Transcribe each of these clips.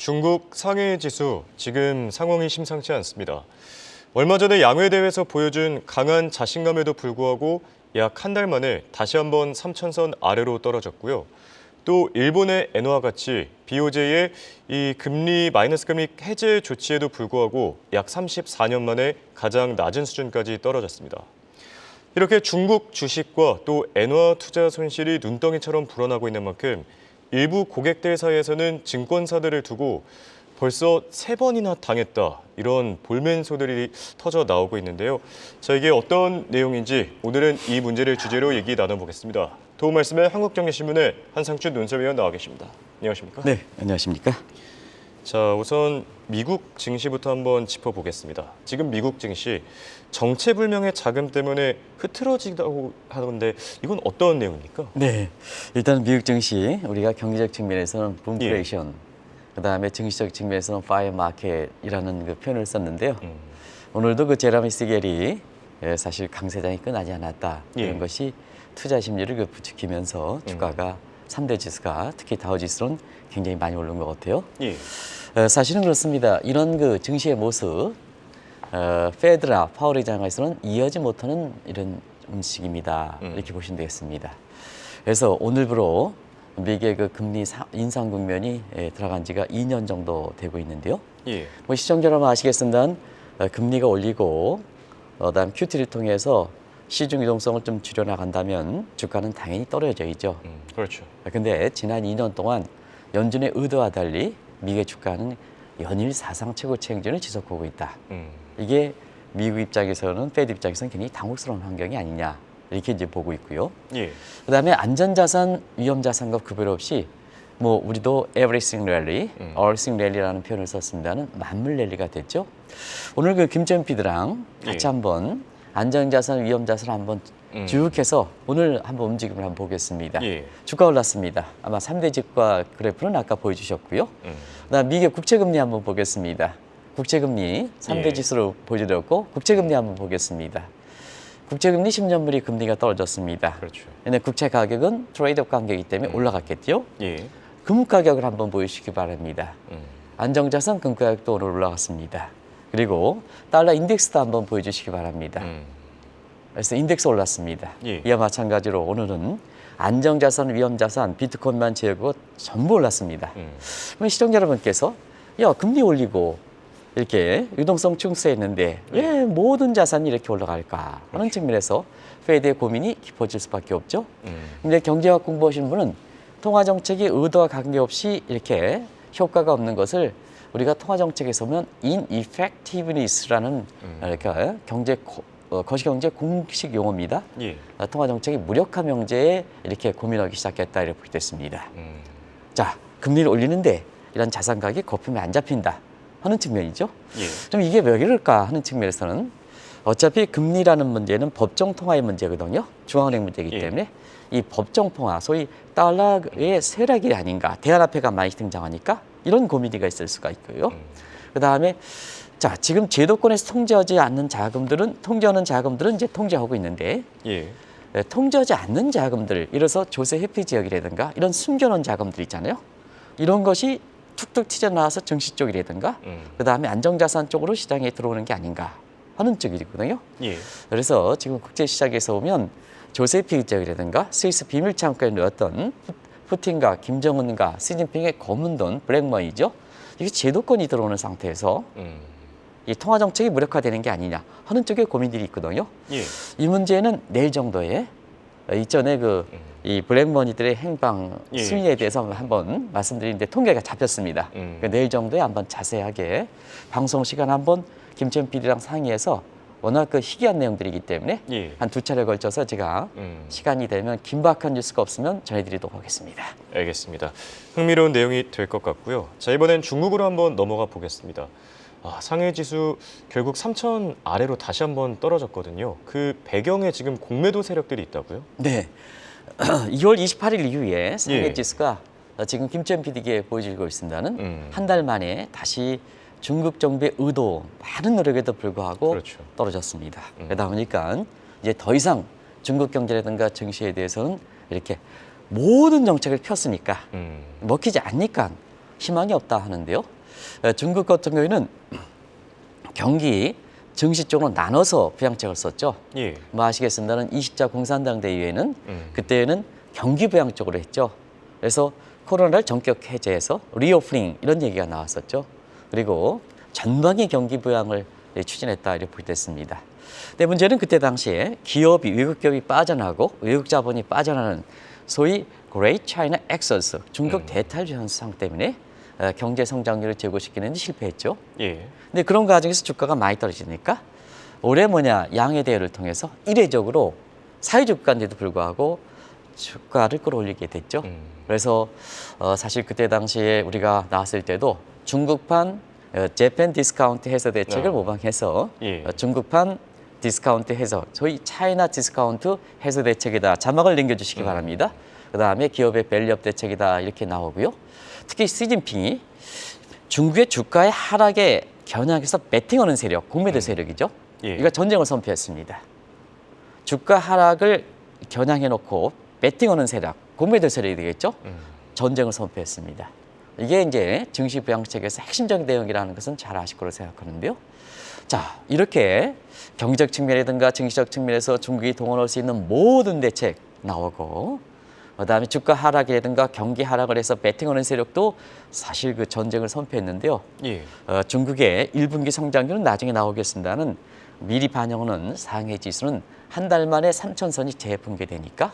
중국 상해 지수 지금 상황이 심상치 않습니다. 얼마 전에 양회 대회에서 보여준 강한 자신감에도 불구하고 약 한 달 만에 다시 한번 3천선 아래로 떨어졌고요. 또 일본의 엔화와 같이 BOJ의 이 마이너스 금리 해제 조치에도 불구하고 약 34년 만에 가장 낮은 수준까지 떨어졌습니다. 이렇게 중국 주식과 또 엔화 투자 손실이 눈덩이처럼 불어나고 있는 만큼 일부 고객들 사이에서는 증권사들을 두고 벌써 3번이나 당했다, 이런 볼멘소들이 터져 나오고 있는데요. 자, 이게 어떤 내용인지 오늘은 이 문제를 주제로 얘기 나눠보겠습니다. 도움 말씀에 한국경제신문의 한상춘 논설위원 나와 계십니다. 안녕하십니까? 네, 안녕하십니까? 자, 우선 미국 증시부터 한번 짚어보겠습니다. 지금 미국 증시 정체불명의 자금 때문에 흐트러지다고 하던데 이건 어떤 내용입니까? 네, 일단 미국 증시 우리가 경제적 측면에서는 붐플레이션, 그다음에 증시적 측면에서는 파이어 마켓이라는 그 표현을 썼는데요. 오늘도 그 제라미 시겔이 사실 강세장이 끝나지 않았다, 이런 것이 투자 심리를 그 부추기면서 주가가 3대 지수가 특히 다우지수는 굉장히 많이 오른 것 같아요. 사실은 그렇습니다. 이런 그 증시의 모습, 페드나 파월 의장에서는 이해하지 못하는 이런 음식입니다. 이렇게 보시면 되겠습니다. 그래서 오늘부로 미국의 그 금리 인상 국면이 들어간 지가 2년 정도 되고 있는데요. 뭐 시청자 여러분 아시겠습니다만 금리가 올리고 그다음 QT를 통해서 시중 유동성을 좀 줄여나간다면 주가는 당연히 떨어져야죠. 그렇죠. 근데 지난 2년 동안 연준의 의도와 달리 미국의 주가는 연일 사상 최고치 행진을 지속하고 있다. 이게 미국 입장에서는 페드 입장에서는 굉장히 당혹스러운 환경이 아니냐, 이렇게 이제 보고 있고요. 그다음에 안전자산, 위험자산과 구별 없이 뭐 우리도 everything rally, allthing rally라는 표현을 썼습니다는 만물 랠리가 됐죠. 오늘 그 김천 PD랑 같이 한번 안전자산, 위험자산 한번 쭉 해서 오늘 한번 움직임을 한번 보겠습니다. 주가 올랐습니다. 아마 3대 집과 그래프는 아까 보여주셨고요. 그다음 미국 국채금리 한번 보겠습니다. 국채금리 3대 지수로 보여드렸고 국채금리 한번 보겠습니다. 국채금리 10년물이 금리가 떨어졌습니다. 그렇죠. 근데 국채 가격은 트레이드업 관계이기 때문에 올라갔겠죠. 금 가격을 한번 보여주시기 바랍니다. 안정자산 금 가격도 오늘 올라갔습니다. 그리고 달러 인덱스도 한번 보여주시기 바랍니다. 그래서 인덱스 올랐습니다. 이와 마찬가지로 오늘은 안정자산, 위험자산, 비트코인만 제외하고 전부 올랐습니다. 그럼 시청자 여러분께서 야, 금리 올리고 이렇게 유동성 축소했는데 왜 모든 자산이 이렇게 올라갈까 하는 측면에서 페드의 고민이 깊어질 수밖에 없죠. 근데 경제학 공부하시는 분은 통화정책이 의도와 관계없이 이렇게 효과가 없는 것을 우리가 통화정책에서 보면 ineffectiveness라는 이렇게 거시경제 공식 용어입니다. 통화정책이 무력화 명제에 이렇게 고민하기 시작했다, 이렇게 됐습니다. 자, 금리를 올리는데 이런 자산 가격이 거품에 안 잡힌다 하는 측면이죠. 좀 이게 왜 그럴까 하는 측면에서는 어차피 금리라는 문제는 법정 통화의 문제거든요. 중앙은행 문제이기 때문에 이 법정 통화, 소위 달러의 세력이 아닌가, 대안화폐가 많이 등장하니까 이런 고민이 있을 수가 있고요. 그다음에 자, 지금 제도권에서 통제하지 않는 자금들은, 통제하는 자금들은 이제 통제하고 있는데 통제하지 않는 자금들, 이래서 조세 회피 지역이라든가 이런 숨겨놓은 자금들 있잖아요. 이런 것이 툭툭 튀어나와서 증시 쪽이라든가 그다음에 안정자산 쪽으로 시장에 들어오는 게 아닌가 하는 쪽이거든요. 그래서 지금 국제시장에서 보면 조세 회피 지역이라든가 스위스 비밀창고에 넣었던 푸틴과 김정은과 시진핑의 검은 돈, 블랙머니죠. 이게 제도권이 들어오는 상태에서 이 통화정책이 무력화되는 게 아니냐 하는 쪽에 고민들이 있거든요. 이 문제는 내일 정도에 이전에 이 블랙머니들의 행방 순위에 대해서 한번 말씀드리는데 통계가 잡혔습니다. 그러니까 내일 정도에 한번 자세하게 방송 시간 한번 김천 PD랑 상의해서 워낙 희귀한 내용들이기 때문에 한 2차례 걸쳐서 제가 시간이 되면 긴박한 뉴스가 없으면 전해드리도록 하겠습니다. 알겠습니다. 흥미로운 내용이 될 것 같고요. 자, 이번엔 중국으로 한번 넘어가 보겠습니다. 상해 지수 결국 3천 아래로 다시 한번 떨어졌거든요. 그 배경에 지금 공매도 세력들이 있다고요? 네. 2월 28일 이후에 상해 지수가 지금 김천 PD에게 보여주고 있습니다는 한 달 만에 다시 중국 정부의 의도, 많은 노력에도 불구하고 떨어졌습니다. 그러다 보니까 이제 더 이상 중국 경제라든가 증시에 대해서는 이렇게 모든 정책을 폈으니까 먹히지 않으니까 희망이 없다 하는데요. 중국 같은 경우에는 경기 증시 쪽으로 나눠서 부양책을 썼죠. 예. 뭐 아시겠습니다는 20자 공산당 대회에는 그때는 경기 부양 쪽으로 했죠. 그래서 코로나를 전격 해제해서 리오프닝 이런 얘기가 나왔었죠. 그리고 전방위 경기 부양을 추진했다 이렇게 보됐습니다. 근데 문제는 그때 당시에 기업이 외국 기업이 빠져나가고 외국 자본이 빠져나가는 소위 Great China Exodus 중국 대탈 현상 때문에 경제 성장률을 제고시키는 데 실패했죠. 예. 근데 그런 과정에서 주가가 많이 떨어지니까 올해 양해 대회를 통해서 이례적으로 사회적 국가인데도 불구하고 주가를 끌어올리게 됐죠. 그래서 사실 그때 당시에 우리가 나왔을 때도 중국판 재팬 디스카운트 해소 대책을 모방해서 예. 중국판 디스카운트 해소, 소위 차이나 디스카운트 해소 대책이다. 자막을 남겨주시기 바랍니다. 그다음에 기업의 밸류업 대책이다 이렇게 나오고요. 특히 시진핑이 중국의 주가의 하락에 겨냥해서 배팅하는 세력, 공매도 세력이죠. 예. 이거 전쟁을 선포했습니다. 주가 하락을 겨냥해놓고 배팅하는 세력, 공매도 세력이 되겠죠. 전쟁을 선포했습니다. 이게 이제 증시 부양책에서 핵심적인 내용이라는 것은 잘 아실 거로 생각하는데요. 자, 이렇게 경제적 측면이든가 증시적 측면에서 중국이 동원할 수 있는 모든 대책 나오고, 그다음에 주가 하락이라든가 경기 하락을 해서 배팅하는 세력도 사실 그 전쟁을 선포했는데요. 예. 중국의 1분기 성장률은 나중에 나오겠습니다는 미리 반영하는 상해 지수는 한 달 만에 3,000선이 재붕괴되니까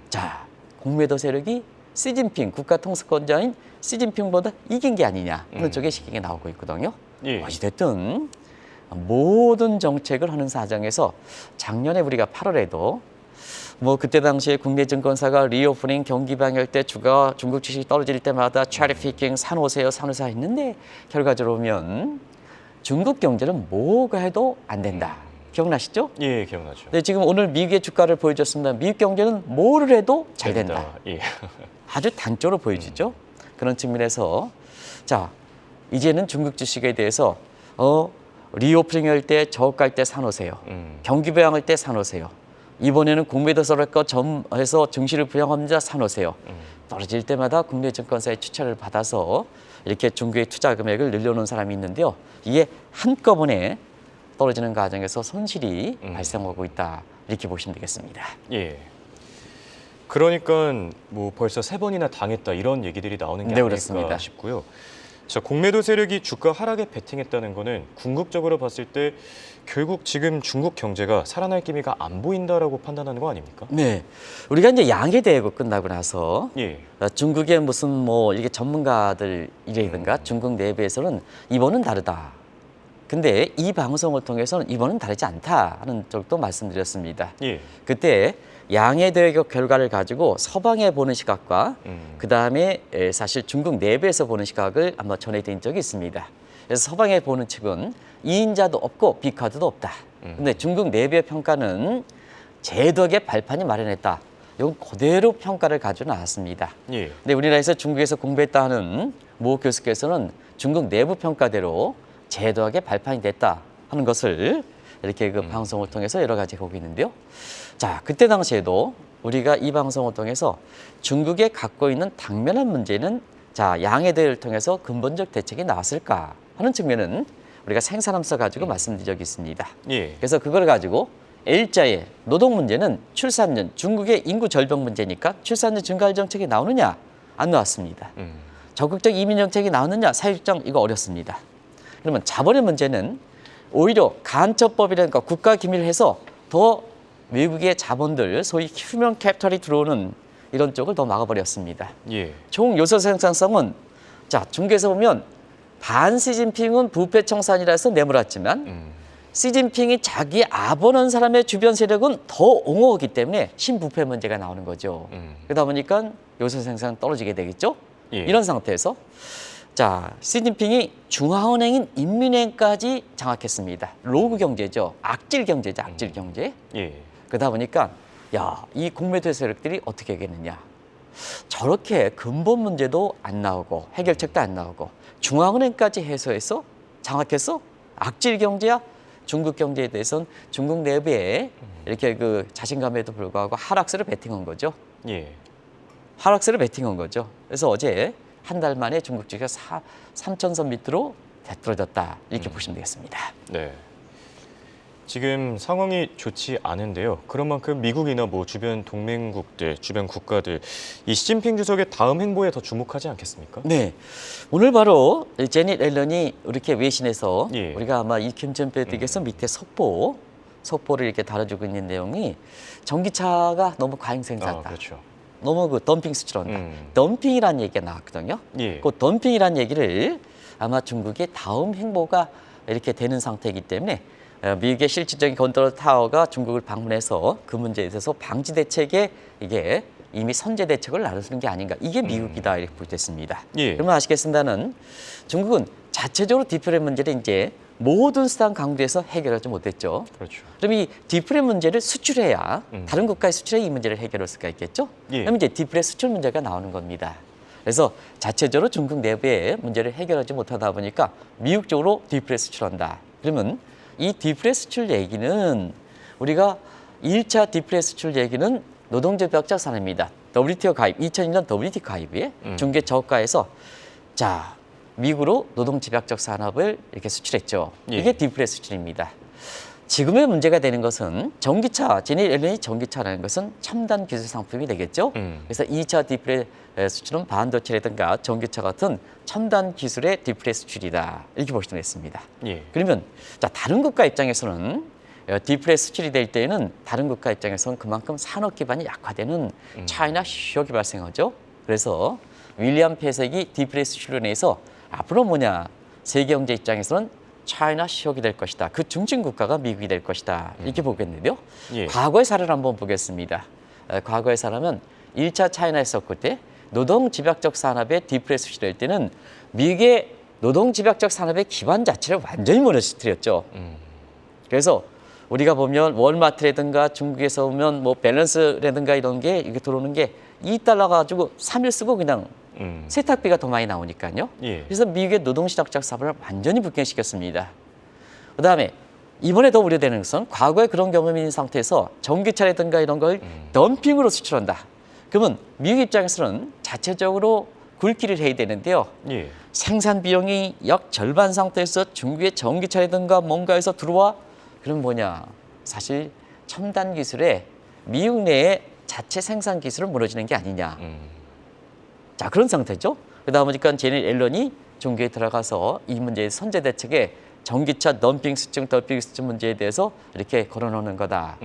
자, 공매도 세력이 시진핑 국가통수권자인 시진핑보다 이긴 게 아니냐 하는 쪽의 시기가 나오고 있거든요. 예. 어찌됐든 모든 정책을 하는 사정에서 작년에 우리가 8월에도 뭐 그때 당시에 국내 증권사가 리오프닝 경기 방열 때 주가 중국 주식이 떨어질 때마다 트래피킹 사놓으세요 사놓으세요 했는데 결과적으로 보면 중국 경제는 뭐가 해도 안 된다. 기억나시죠? 예, 기억나죠. 네, 지금 오늘 미국의 주가를 보여줬습니다. 미국 경제는 뭐를 해도 잘 된다. 예. 아주 단적으로 보여지죠. 그런 측면에서 자 이제는 중국 주식에 대해서 리오프닝 할 때 저가 갈 때 사놓으세요. 경기 부양할 때 사놓으세요. 이번에는 공매도 썰을 거 점해서 증시를 부양합니다. 사놓으세요. 떨어질 때마다 국내 증권사의 추천을 받아서 이렇게 중국의 투자 금액을 늘려놓은 사람이 있는데요. 이게 한꺼번에 떨어지는 과정에서 손실이 발생하고 있다. 이렇게 보시면 되겠습니다. 예. 그러니까 뭐 벌써 3번이나 당했다 이런 얘기들이 나오는 게 네, 아닐까 그렇습니다. 싶고요. 자, 공매도 세력이 주가 하락에 베팅했다는 거는 궁극적으로 봤을 때 결국 지금 중국 경제가 살아날 기미가 안 보인다라고 판단하는 거 아닙니까? 네, 우리가 이제 양해 대회가 끝나고 나서 예. 중국의 무슨 뭐 이게 전문가들이라든가 중국 내부에서는 이번은 다르다. 근데 이 방송을 통해서는 이번은 다르지 않다 하는 쪽도 말씀드렸습니다. 예. 그때 양해 대회 결과를 가지고 서방에 보는 시각과 그다음에 사실 중국 내부에서 보는 시각을 한번 전해드린 적이 있습니다. 그래서 서방에 보는 측은 이인자도 없고 비카드도 없다. 근데 중국 내부의 평가는 제덕의 발판이 마련했다. 이건 그대로 평가를 가지고 나왔습니다. 예. 근데 우리나라에서 중국에서 공부했다 하는 모 교수께서는 중국 내부 평가대로 제도학의 발판이 됐다 하는 것을 이렇게 그 방송을 통해서 여러 가지 보고 있는데요. 자, 그때 당시에도 우리가 이 방송을 통해서 중국에 갖고 있는 당면한 문제는 자, 양해 대회를 통해서 근본적 대책이 나왔을까 하는 측면은 우리가 생산함수 가지고 말씀드린 적이 있습니다. 예. 그래서 그걸 가지고 L자의 노동 문제는 출산율, 중국의 인구 절벽 문제니까 출산율 증가할 정책이 나오느냐? 안 나왔습니다. 적극적 이민 정책이 나오느냐? 사회주장 이거 어렵습니다. 그러면 자본의 문제는 오히려 간첩법이라든가 국가 기밀을 해서 더 외국의 자본들, 소위 휴먼 캐피탈이 들어오는 이런 쪽을 더 막아버렸습니다. 예. 총 요소 생산성은 자 중국에서 보면 반 시진핑은 부패 청산이라서 내몰았지만 시진핑이 자기 아버는 사람의 주변 세력은 더 옹호하기 때문에 신부패 문제가 나오는 거죠. 그러다 보니까 요소 생산 떨어지게 되겠죠. 예. 이런 상태에서 자 시진핑이 중앙은행인 인민은행까지 장악했습니다. 로그 경제죠. 악질 경제죠. 악질 경제. 예. 그러다 보니까 야, 이 공매도 세력들이 어떻게 하겠느냐. 저렇게 근본 문제도 안 나오고 해결책도 안 나오고 중앙은행까지 해소해서 장악해서 악질 경제야 중국 경제에 대해서는 중국 내부에 이렇게 그 자신감에도 불구하고 하락세를 베팅한 거죠. 예. 하락세를 베팅한 거죠. 그래서 어제 한 달 만에 중국 증시가 3,000선 밑으로 되떨어졌다. 이렇게 보시면 되겠습니다. 네. 지금 상황이 좋지 않은데요. 그런 만큼 미국이나 뭐 주변 동맹국들, 주변 국가들 이 시진핑 주석의 다음 행보에 더 주목하지 않겠습니까? 네, 오늘 바로 제닛 앨런이 이렇게 외신에서 예. 우리가 아마 이 김천배드에서 밑에 속보를 이렇게 다뤄주고 있는 내용이 전기차가 너무 과잉 생산다. 그렇죠. 너무 그 덤핑 수출한다. 덤핑이라는 얘기가 나왔거든요. 예. 그 덤핑이라는 얘기를 아마 중국의 다음 행보가 이렇게 되는 상태이기 때문에 미국의 실질적인 컨트롤 타워가 중국을 방문해서 그 문제에 대해서 방지 대책에 이게 이미 선제 대책을 나르는 게 아닌가. 이게 미국이다 이렇게 보겠습니다. 예. 그러면 아시겠습니다는 중국은 자체적으로 디플레 문제를 이제 모든 수단 강구해서 해결하지 못했죠. 그렇죠. 그럼 이 디플레 문제를 수출해야 다른 국가에 수출해 이 문제를 해결할 수가 있겠죠. 예. 그럼 이제 디플레 수출 문제가 나오는 겁니다. 그래서 자체적으로 중국 내부의 문제를 해결하지 못하다 보니까 미국 쪽으로 디플레 수출한다. 그러면 이 디플레 수출 얘기는 우리가 1차 디플레 수출 얘기는 노동조합적 산업입니다. WTO 가입, 2001년 WTO 가입에 중개 저가에서 자 미국으로 노동집약적 산업을 이렇게 수출했죠. 예. 이게 디플레 수출입니다. 지금의 문제가 되는 것은 전기차, 제닛 앨런이 전기차라는 것은 첨단 기술 상품이 되겠죠. 그래서 2차 디플레 수출은 반도체라든가 전기차 같은 첨단 기술의 디플레 수출이다. 이렇게 볼 수 있습니다. 예. 그러면 자 다른 국가 입장에서는 디플레 수출이 될 때에는 다른 국가 입장에서는 그만큼 산업 기반이 약화되는 차이나 쇼크가 발생하죠. 그래서 윌리엄 페색이 디플레 수출로 인해서 앞으로 뭐냐 세계 경제 입장에서는 차이나 쇼크이 될 것이다. 그 중심 국가가 미국이 될 것이다. 이렇게 보겠는데요. 예. 과거의 사례를 한번 보겠습니다. 과거의 사례는 1차 차이나 했었을 때 노동 집약적 산업의 디플레 수출될 때는 미국의 노동 집약적 산업의 기반 자체를 완전히 무너뜨렸죠. 그래서 우리가 보면 월마트라든가 중국에서 오면 뭐 밸런스라든가 이런 게 이게 들어오는 게 2달러 가지고 3일 쓰고 그냥 세탁비가 더 많이 나오니까요. 예. 그래서 미국의 노동시장적 산업을 완전히 불경시켰습니다. 그다음에 이번에 더 우려되는 것은 과거에 그런 경험이 있는 상태에서 전기차라든가 이런 걸 덤핑으로 수출한다. 그러면 미국 입장에서는 자체적으로 굴기를 해야 되는데요. 예. 생산 비용이 약 절반 상태에서 중국의 전기차라든가 뭔가에서 들어와 그럼 뭐냐? 사실 첨단 기술에 미국 내에 자체 생산 기술을 무너지는 게 아니냐. 자 그런 상태죠. 그러다 보니까 제닛 앨런이 중국에 들어가서 이 문제의 선제 대책에 전기차 덤핑 수출 문제에 대해서 이렇게 걸어놓는 거다.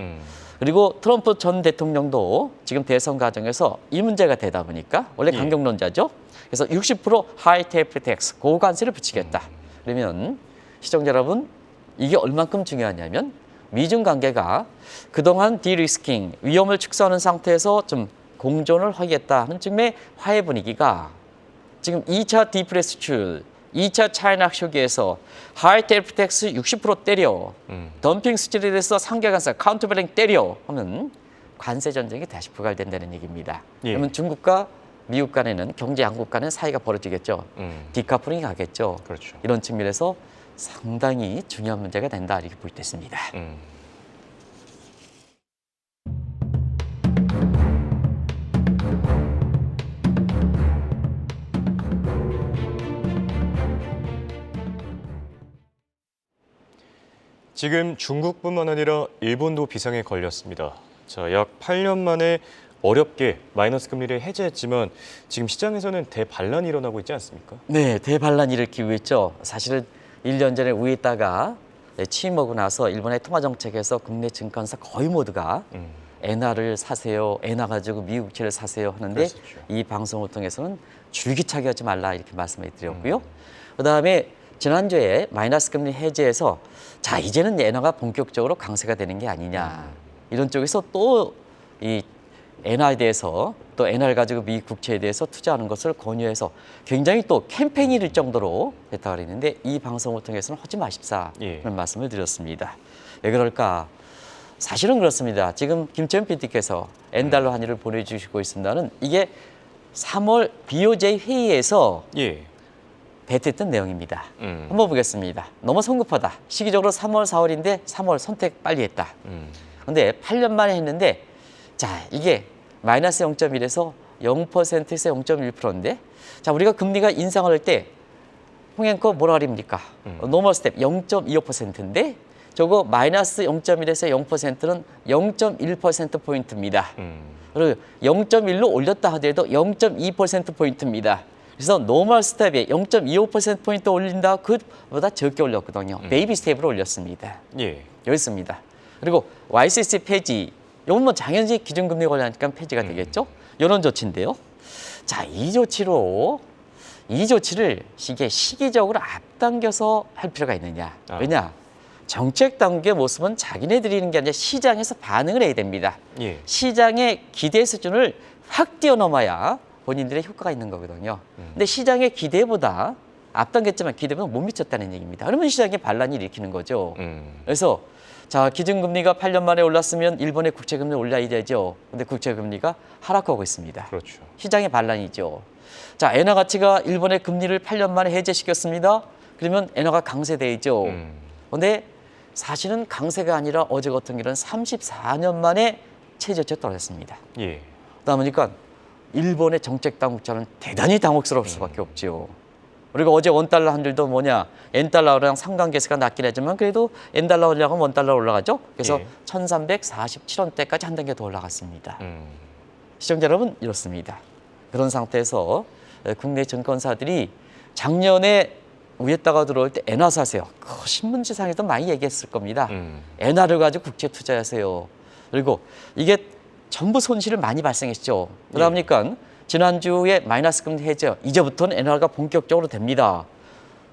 그리고 트럼프 전 대통령도 지금 대선 과정에서 이 문제가 되다 보니까 원래 강경론자죠. 그래서 60% 하이 테이프 텍스 고관세를 붙이겠다. 그러면 시청자 여러분 이게 얼만큼 중요하냐면 미중 관계가 그동안 디리스킹 위험을 축소하는 상태에서 좀 공존을 하겠다 하는 측면의 화해 분위기가 지금 2차 디플레 수출, 2차 차이나 쇼크에서 하이 테이프 텍스 60% 때려, 덤핑 수출에 대해서 상계관세 카운터밸링 때려 하면 관세 전쟁이 다시 부활된다는 얘기입니다. 예. 그러면 중국과 미국 간에는 경제 양국 간의 사이가 벌어지겠죠. 디카플링이 가겠죠. 그렇죠. 이런 측면에서 상당히 중요한 문제가 된다 이렇게 볼 때 있습니다. 지금 중국뿐만 아니라 일본도 비상에 걸렸습니다. 자, 약 8년 만에 어렵게 마이너스 금리를 해제했지만 지금 시장에서는 대반란이 일어나고 있지 않습니까? 네, 대반란 일으키고 있죠. 사실은 1년 전에 위에다가 취임하고 나서 일본의 통화 정책에서 국내 증권사 거의 모두가 엔화를 사세요, 엔화 가지고 미국채를 사세요 하는데 그랬었죠. 이 방송을 통해서는 줄기차게 하지 말라 이렇게 말씀을 드렸고요. 그다음에 지난주에 마이너스 금리 해제해서 자 이제는 엔화가 본격적으로 강세가 되는 게 아니냐 이런 쪽에서 또 이 엔화에 대해서 또 엔화를 가지고 미국 국채에 대해서 투자하는 것을 권유해서 굉장히 또 캠페인이 일 정도로 됐다고 그랬는데 이 방송을 통해서는 하지 마십사 그런 말씀을 드렸습니다. 왜 그럴까? 사실은 그렇습니다. 지금 김채연 PD께서 엔달러 환율을 보내주시고 있습니다는 이게 3월 BOJ 회의에서 배포했던 내용입니다. 한번 보겠습니다. 너무 성급하다. 시기적으로 3월, 4월인데 3월 선택 빨리 했다. 근데 8년 만에 했는데 자 이게 마이너스 0.1에서 0%에서 0.1%인데, 자, 우리가 금리가 인상을 할 때 홍앵커 뭐라 그럽니까? 노멀 스텝 0.25%인데 저거 마이너스 0.1에서 0%는 0.1%포인트입니다. 그리고 0.1로 올렸다 하더라도 0.2%포인트입니다. 그래서 노멀 스텝에 0.25%포인트 올린다, 그보다 적게 올렸거든요. 베이비 스텝으로 올렸습니다. 예. 여기 있습니다. 그리고 YCC 폐지, 이건 뭐 당연히 기준금리 관리하니까 폐지가 되겠죠. 이런 조치인데요. 자, 이 조치를 이게 시기적으로 앞당겨서 할 필요가 있느냐. 왜냐? 정책 당국의 모습은 자기네들이 있는 게 아니라 시장에서 반응을 해야 됩니다. 예. 시장의 기대 수준을 확 뛰어넘어야 본인들의 효과가 있는 거거든요. 근데 시장의 기대보다 앞당겼지만 기대보다 못 미쳤다는 얘기입니다. 그러면 시장에 반란이 일으키는 거죠. 그래서 자, 기준금리가 8년 만에 올랐으면 일본의 국채금리 올라야 되죠. 근데 국채금리가 하락하고 있습니다. 그렇죠. 시장의 반란이죠. 자, 엔화 가치가 일본의 금리를 8년 만에 해제시켰습니다. 그러면 엔화가 강세되죠. 근데 사실은 강세가 아니라 어제 같은 경우는 34년 만에 최저치에 떨어졌습니다. 예. 그러다 보니까 일본의 정책 당국자는 대단히 당혹스러울 수밖에 없죠. 그리고 어제 원달러 환율도 뭐냐, 엔달러랑 상관계수가 낮긴 하지만 그래도 엔달러 올라가면 원달러 올라가죠. 그래서 예. 1347원대까지 한 단계 더 올라갔습니다. 시청자 여러분, 이렇습니다. 그런 상태에서 국내 증권사들이 작년에 위에다가 들어올 때 엔화 사세요. 그 신문지상에도 많이 얘기했을 겁니다. 엔화를 가지고 국채 투자하세요. 그리고 이게 전부 손실을 많이 발생했죠. 그러다 보니까 지난주에 마이너스 금리 해제, 이제부터는 엔화가 본격적으로 됩니다.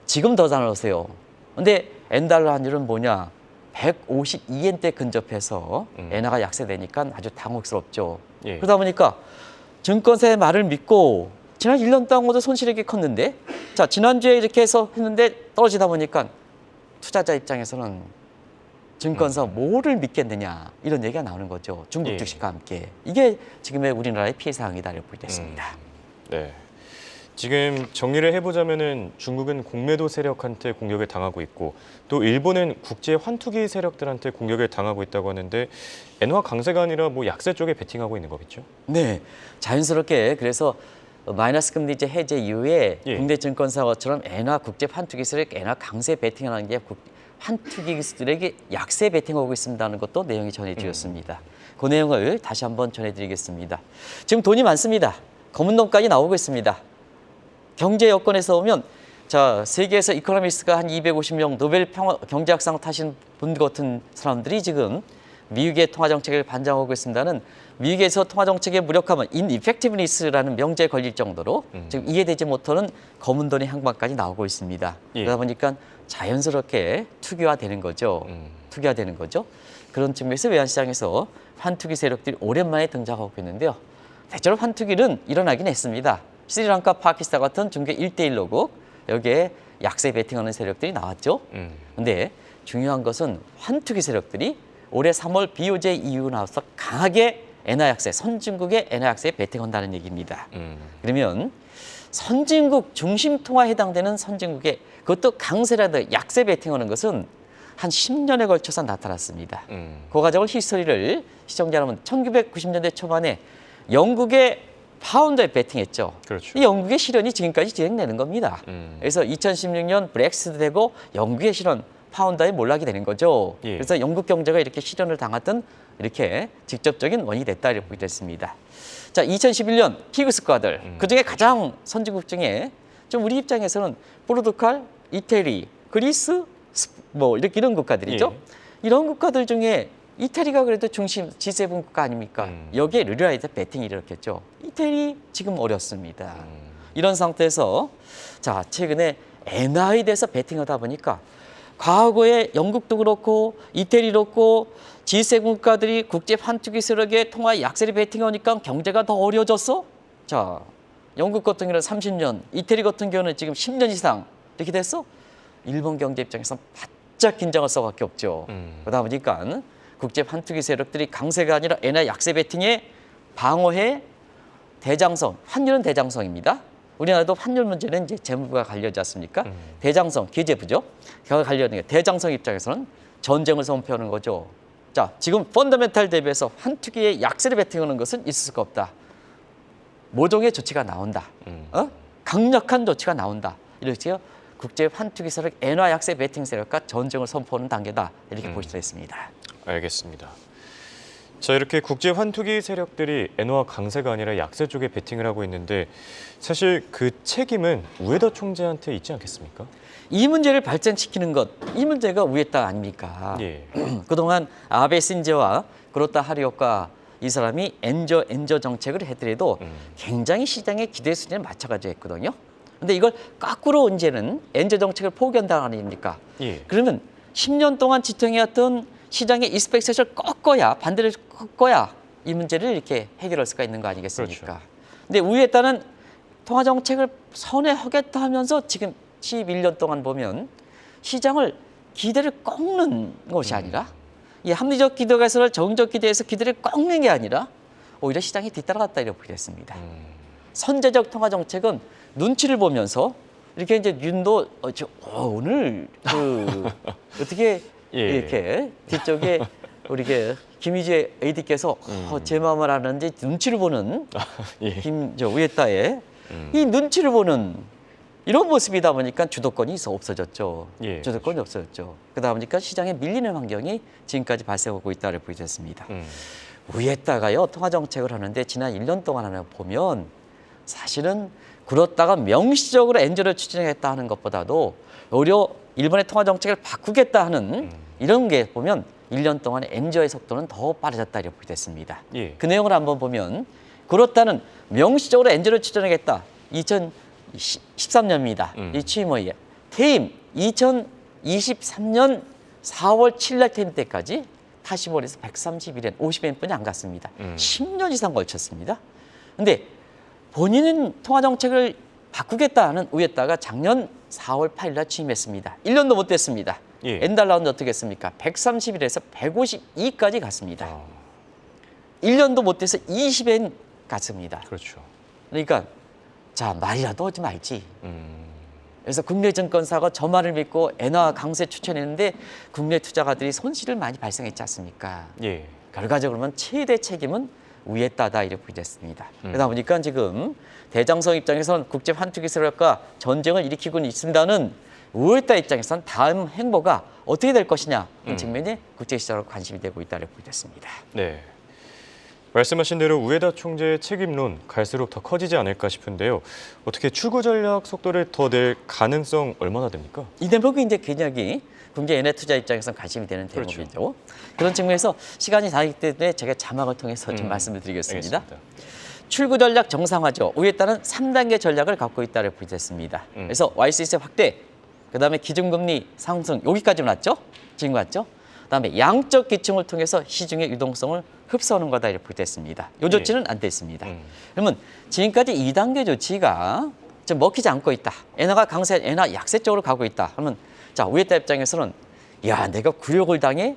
지금 더 잘하세요. 근데 엔달러 환율은 뭐냐? 152엔대 근접해서 엔화가 약세되니까 아주 당혹스럽죠. 예. 그러다 보니까 증권사의 말을 믿고 지난 1년 동안 모두 손실이 컸는데, 자, 지난주에 이렇게 해서 했는데 떨어지다 보니까 투자자 입장에서는 증권사 뭐를 믿겠느냐, 이런 얘기가 나오는 거죠. 중국 예. 주식과 함께. 이게 지금의 우리나라의 피해 사항이다 이렇게 보게 됐습니다. 네. 지금 정리를 해보자면은 중국은 공매도 세력한테 공격을 당하고 있고 또 일본은 국제 환투기 세력들한테 공격을 당하고 있다고 하는데 엔화 강세가 아니라 뭐 약세 쪽에 베팅하고 있는 거겠죠? 네, 자연스럽게 그래서 마이너스 금리 이제 해제 이후에 예. 국내 증권사처럼 엔화 국제 환투기 세력 엔화 강세 베팅하는 게 환투기 기술에게 약세 베팅하고 있습니다는 것도 내용이 전해드렸습니다. 그 내용을 다시 한번 전해드리겠습니다. 지금 돈이 많습니다. 검은 돈까지 나오고 있습니다. 경제 여건에서 보면, 자, 세계에서 이코노미스트가 한 250명 노벨 경제학상 타신 분 같은 사람들이 지금 미국의 통화정책을 반장하고 있습니다는, 미국에서 통화정책의 무력함은 ineffectiveness라는 명제에 걸릴 정도로 지금 이해되지 못하는 검은 돈의 향방까지 나오고 있습니다. 예. 그러다 보니까 자연스럽게 투기화되는 거죠. 투기화되는 거죠. 그런 측면에서 외환시장에서 환투기 세력들이 오랜만에 등장하고 있는데요. 대체로 환투기는 일어나긴 했습니다. 스리랑카, 파키스탄 같은 중계 1대1로국, 여기에 약세 베팅하는 세력들이 나왔죠. 근데 중요한 것은 환투기 세력들이 올해 3월 BOJ 이후 나와서 강하게 엔화 약세, 선진국의 엔화 약세에 베팅한다는 얘기입니다. 그러면 선진국 중심 통화에 해당되는 선진국의 그것도 강세라도 약세 베팅하는 것은 한 10년에 걸쳐서 나타났습니다. 그 과정을 히스토리를 시청자 여러분, 1990년대 초반에 영국의 파운드에 베팅했죠. 그렇죠. 이 영국의 실현이 지금까지 진행되는 겁니다. 그래서 2016년 브렉시트 되고 영국의 실현, 파운드에 몰락이 되는 거죠. 예. 그래서 영국 경제가 이렇게 실현을 당하던 이렇게 직접적인 원인이 됐다 이렇게 보게 됐습니다. 자, 2011년 피그스 과들, 그중에 가장 선진국 중에 좀 우리 입장에서는 포르투갈, 이태리, 그리스, 뭐 이렇게 이런 국가들이죠. 예. 이런 국가들 중에 이태리가 그래도 중심 G7 국가 아닙니까? 여기에 르르아이드 베팅이 일어났겠죠. 이태리 지금 어렵습니다. 이런 상태에서 자, 최근에 엔화에 대해서 베팅하다 보니까 과거에 영국도 그렇고 이태리도 그렇고 G7 국가들이 국제 환투기 세력의 통화 약세를 베팅하니까 경제가 더 어려워졌어. 자, 영국 같은 경우는 30년, 이태리 같은 경우는 지금 10년 이상 이렇게 됐어. 일본 경제 입장에서 바짝 긴장할 수밖에 없죠. 그러다 보니까 국제 환투기 세력들이 강세가 아니라 엔화 약세 베팅에 방어해 대장성, 환율은 대장성입니다. 우리나라도 환율 문제는 이제 재무부가 관리하지 않습니까? 대장성, 기재부죠. 그가 관리하는 게 대장성 입장에서는 전쟁을 선포하는 거죠. 자, 지금 펀더멘탈 대비해서 환투기에 약세를 베팅하는 것은 있을 수가 없다. 모종의 조치가 나온다. 강력한 조치가 나온다. 이렇게 국제 환투기 세력 엔화 약세 베팅 세력과 전쟁을 선포하는 단계다. 이렇게 볼 수 있습니다. 알겠습니다. 자, 이렇게 국제 환투기 세력들이 엔화 강세가 아니라 약세 쪽에 베팅을 하고 있는데 사실 그 책임은 우에다 총재한테 있지 않겠습니까? 이 문제를 발전시키는 것, 이 문제가 우에다 아닙니까? 예. 그동안 아베 신제와 그로타 하리오카 이 사람이 엔저 정책을 해더라도 굉장히 시장의 기대 수준에 맞춰가지고 했거든요. 근데 이걸 거꾸로 이제는 엔저 정책을 포기한다는 거 아닙니까? 예. 그러면 10년 동안 지탱해왔던 시장의 익스펙테이션을 꺾어야, 반대를 꺾어야 이 문제를 이렇게 해결할 수가 있는 거 아니겠습니까? 그렇죠. 근데 우에다는 통화 정책을 선회하겠다 하면서 지금 11년 동안 보면 시장을 기대를 꺾는 것이 아니라 이 합리적 기대에서 정적 기대에서 기대를 꺾는 게 아니라 오히려 시장이 뒤따라갔다 이렇게 보게 됐습니다. 선제적 통화 정책은 눈치를 보면서 이렇게 이제 윤도 오늘 그 어떻게 예. 이렇게 뒤쪽에 우리 김희재 AD께서 제 마음을 아는지 눈치를 보는 예. 우에따의 이 눈치를 보는 이런 모습이다 보니까 주도권이 없어졌죠. 예, 주도권이 없어졌죠. 그러다 보니까 시장에 밀리는 환경이 지금까지 발생하고 있다고 보여졌습니다. 우에따가요 통화 정책을 하는데 지난 1년 동안 보면 사실은 그렇다가 명시적으로 엔저를 추진하겠다 하는 것보다도 오히려 일본의 통화 정책을 바꾸겠다 하는 이런 게 보면 1년 동안의 엔저의 속도는 더 빠르졌다 이렇게 보여졌습니다. 예. 그 내용을 한번 보면 그렇다는 명시적으로 엔저를 추진하겠다. 2013년입니다. 이 취임의회. 퇴임 2023년 4월 7일 퇴임 때까지 85에서 131엔, 50엔뿐이 안 갔습니다. 10년 이상 걸쳤습니다. 근데 본인은 통화 정책을 바꾸겠다는 우에따가 작년 4월 8일 날 취임했습니다. 1년도 못 됐습니다. 예. 엔달러는 어떻게 했습니까? 131에서 152까지 갔습니다. 1년도 못 돼서 20엔 갔습니다. 그렇죠. 그러니까 자 말이라도 하지 말지. 그래서 국내 증권사가 저 말을 믿고 엔화 강세 추천했는데 국내 투자가들이 손실을 많이 발생했지 않습니까? 예. 결과적으로 보면 최대 책임은 우에따다 이렇게 보겠습니다. 그러다 보니까 지금 대장성 입장에서는 국제 환투기 세력과 전쟁을 일으키고 있습니다는 우에따 입장에서는 다음 행보가 어떻게 될 것이냐 이 측면에 국제시장으로 관심이 되고 있다고 보겠습니다. 네. 말씀하신 대로 우에다 총재의 책임론 갈수록 더 커지지 않을까 싶은데요. 어떻게 출구 전략 속도를 더 낼 가능성 얼마나 됩니까? 이 대목이 이제 굉장히 국제 엔화 투자 입장에서는 관심이 되는 대목이죠. 그렇죠. 그런 측면에서 시간이 다르기 때문에 제가 자막을 통해서 좀 말씀을 드리겠습니다. 알겠습니다. 출구 전략 정상화죠. 우에따는 3단계 전략을 갖고 있다고 보여졌습니다. 그래서 YCC 확대, 그다음에 기준금리 상승 여기까지 왔죠. 지금 왔죠. 그다음에 양적 기충을 통해서 시중의 유동성을 흡수하는 거다 이렇게 보여졌습니다. 이 조치는 안 됐습니다. 그러면 지금까지 2단계 조치가 좀 먹히지 않고 있다. 엔화가 강세, 엔화 약세 쪽으로 가고 있다. 그러면 자 우에따 입장에서는 야 내가 굴욕을 당해?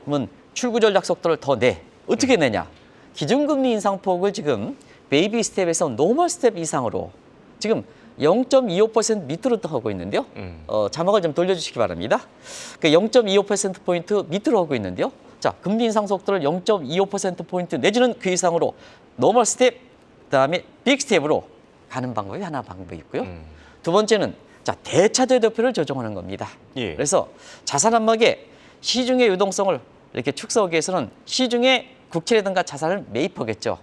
그러면 출구 전략 속도를 더 내. 어떻게 내냐? 기준금리 인상폭을 지금 베이비 스텝에서 노멀 스텝 이상으로 지금 0.25% 밑으로 하고 있는데요. 자막을 좀 돌려주시기 바랍니다. 그 0.25%포인트 밑으로 하고 있는데요. 자, 금리 인상 속도를 0.25%포인트 내지는 그 이상으로 노멀 스텝, 그다음에 빅 스텝으로 가는 방법이 하나 방법이 있고요. 두 번째는 자 대차제 도표를 조정하는 겁니다. 예. 그래서 자산 안목에 시중의 유동성을 이렇게 축소하기 위해서는 시중에 국채라든가 자산을 매입하겠죠.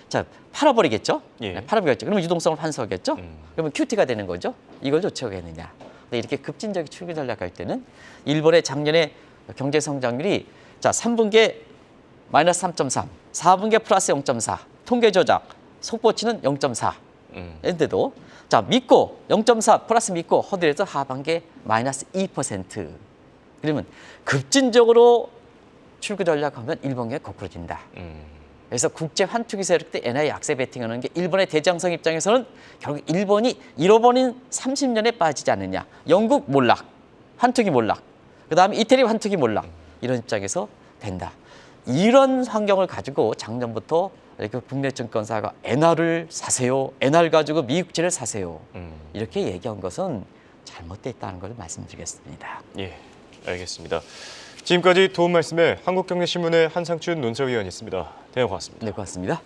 자 팔아버리겠죠. 예. 네, 팔아버리겠죠. 그러면 유동성을 환수하겠죠. 그러면 QT가 되는 거죠. 이걸 조치하겠느냐. 근데 이렇게 급진적인 출구 전략할 때는 일본의 작년에 경제 성장률이 자 3분기에 마이너스 3.3, 4분기에 플러스 0.4, 통계 조작, 속보치는 0.4. 인데도 자 믿고 0.4 플러스 믿고 허들에서 하반기에 마이너스 2%. 그러면 급진적으로 출구 전략하면 일본에 거꾸로진다. 그래서 국제 환투기 세력 때 엔화 약세 베팅하는 게 일본의 대장성 입장에서는 결국 일본이 잃어버린 30년에 빠지지 않느냐. 영국 몰락, 환투기 몰락, 그다음에 이태리 환투기 몰락 이런 입장에서 된다. 이런 환경을 가지고 작년부터 이렇게 국내 증권사가 엔화를 사세요. 엔화를 가지고 미국채를 사세요. 이렇게 얘기한 것은 잘못됐다는 걸 말씀드리겠습니다. 예, 알겠습니다. 지금까지 도움 말씀에 한국경제신문의 한상춘 논설위원이었습니다. 네, 고맙습니다. 네, 고맙습니다.